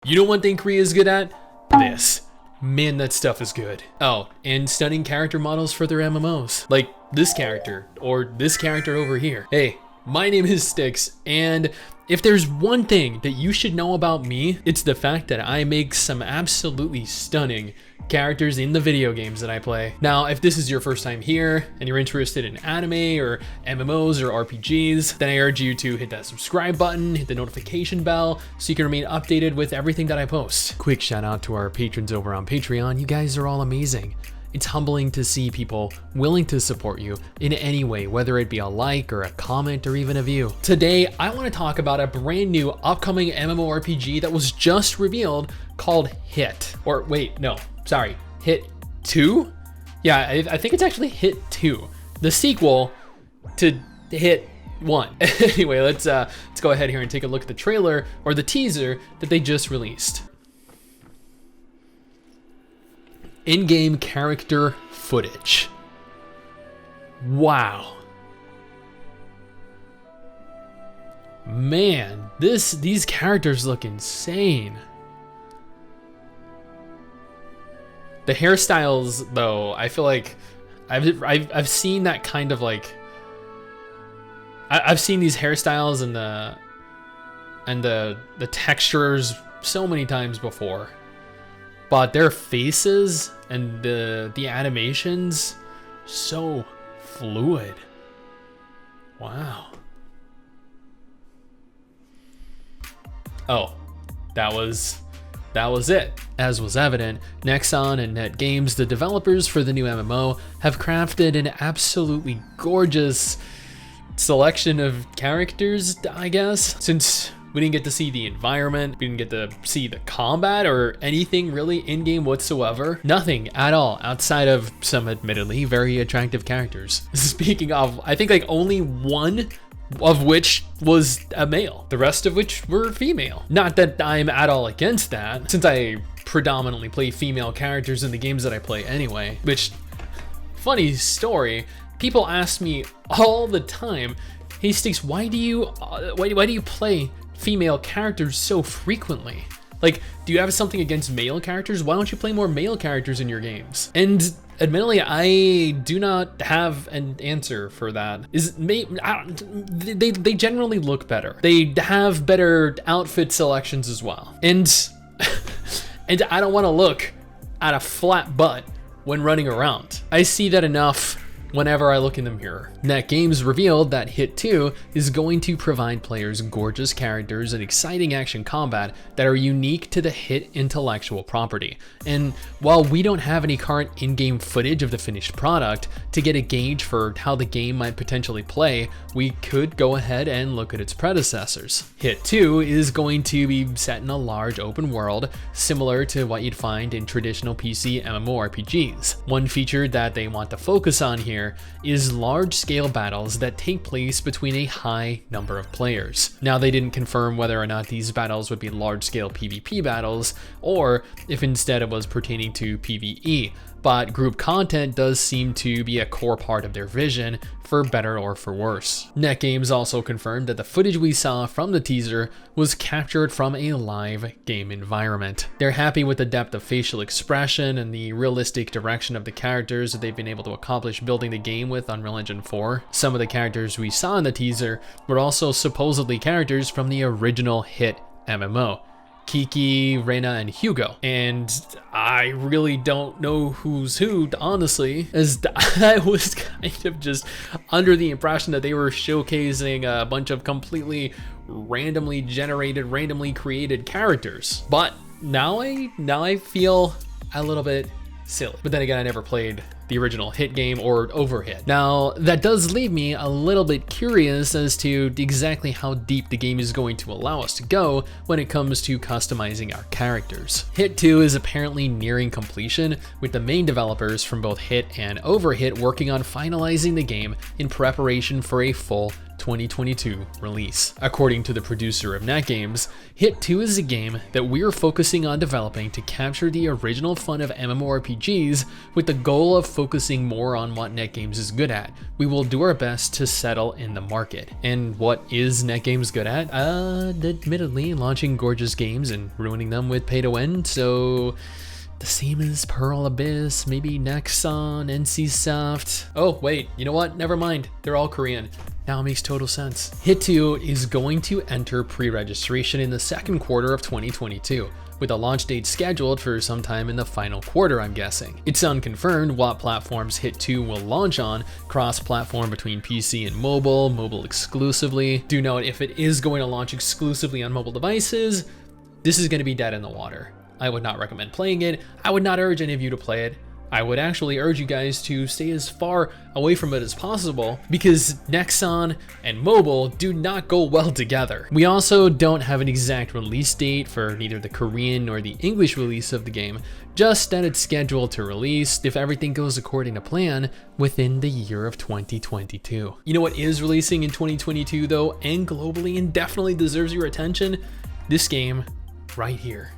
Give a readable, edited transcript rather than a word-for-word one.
You know one thing Korea is good at? This. Man, that stuff is good. Oh, and stunning character models for their MMOs. Like this character, or this character over here. Hey, my name is STIX, and if there's one thing that you should know about me, it's the fact that I make some absolutely stunning characters in the video games that I play. Now, if this is your first time here and you're interested in anime or MMOs or RPGs, then I urge you to hit that subscribe button, hit the notification bell so you can remain updated with everything that I post. Quick shout out to our patrons over on Patreon. You guys are all amazing. It's humbling to see people willing to support you in any way, whether it be a like or a comment or even a view. Today, I want to talk about a brand new upcoming MMORPG that was just revealed called Hit. Or wait, no, sorry, Hit 2? Yeah, I think it's actually Hit 2, the sequel to Hit 1. Anyway, let's go ahead here and take a look at the trailer or the teaser that they just released. In-game character footage. Wow. Man, these characters look insane. The hairstyles, though, I feel like I've seen that kind of like I've seen these hairstyles and the textures so many times before. But their faces and the animations, so fluid. Wow. Oh, that was it. As was evident, Nexon and NetGames, the developers for the new MMO, have crafted an absolutely gorgeous selection of characters, I guess. Since we didn't get to see the environment, we didn't get to see the combat or anything really in-game whatsoever. Nothing at all outside of some admittedly very attractive characters. Speaking of, I think like only one of which was a male, the rest of which were female. Not that I'm at all against that, since I predominantly play female characters in the games that I play anyway, which, funny story, people ask me all the time, hey STIX, why do you play female characters so frequently? Like, do you have something against male characters? Why don't you play more male characters in your games? And admittedly, I do not have an answer for that. They generally look better. They have better outfit selections as well. And and I don't want to look at a flat butt when running around. I see that enough whenever I look in the mirror. NetGames revealed that Hit 2 is going to provide players gorgeous characters and exciting action combat that are unique to the Hit intellectual property. And while we don't have any current in-game footage of the finished product, to get a gauge for how the game might potentially play, we could go ahead and look at its predecessors. Hit 2 is going to be set in a large open world, similar to what you'd find in traditional PC MMORPGs. One feature that they want to focus on here is large-scale battles that take place between a high number of players. Now, they didn't confirm whether or not these battles would be large-scale PvP battles, or if instead it was pertaining to PvE, but group content does seem to be a core part of their vision, for better or for worse. NetGames also confirmed that the footage we saw from the teaser was captured from a live game environment. They're happy with the depth of facial expression and the realistic direction of the characters that they've been able to accomplish building the game with Unreal Engine 4. Some of the characters we saw in the teaser were also supposedly characters from the original Hit MMO. Kiki, Reyna, and Hugo. And I really don't know who's who, honestly, as I was kind of just under the impression that they were showcasing a bunch of completely randomly generated, randomly created characters. But now I feel a little bit silly. But then again, I never played the original Hit game or Overhit. Now, that does leave me a little bit curious as to exactly how deep the game is going to allow us to go when it comes to customizing our characters. Hit 2 is apparently nearing completion, with the main developers from both Hit and Overhit working on finalizing the game in preparation for a full 2022 release. According to the producer of NetGames, Hit 2 is a game that we're focusing on developing to capture the original fun of MMORPGs with the goal of focusing more on what NetGames is good at. We will do our best to settle in the market. And what is NetGames good at? Admittedly, launching gorgeous games and ruining them with pay to win, so the same as Pearl Abyss, maybe Nexon, NCSoft. Oh wait, you know what? Never mind. They're all Korean. Now it makes total sense. Hit 2 is going to enter pre-registration in the second quarter of 2022, with a launch date scheduled for sometime in the final quarter, I'm guessing. It's unconfirmed what platforms Hit 2 will launch on, cross-platform between PC and mobile exclusively. Do note, if it is going to launch exclusively on mobile devices, this is going to be dead in the water. I would not recommend playing it. I would not urge any of you to play it. I would actually urge you guys to stay as far away from it as possible because Nexon and mobile do not go well together. We also don't have an exact release date for neither the Korean nor the English release of the game, just that it's scheduled to release, if everything goes according to plan, within the year of 2022. You know what is releasing in 2022 though, and globally, and definitely deserves your attention? This game right here.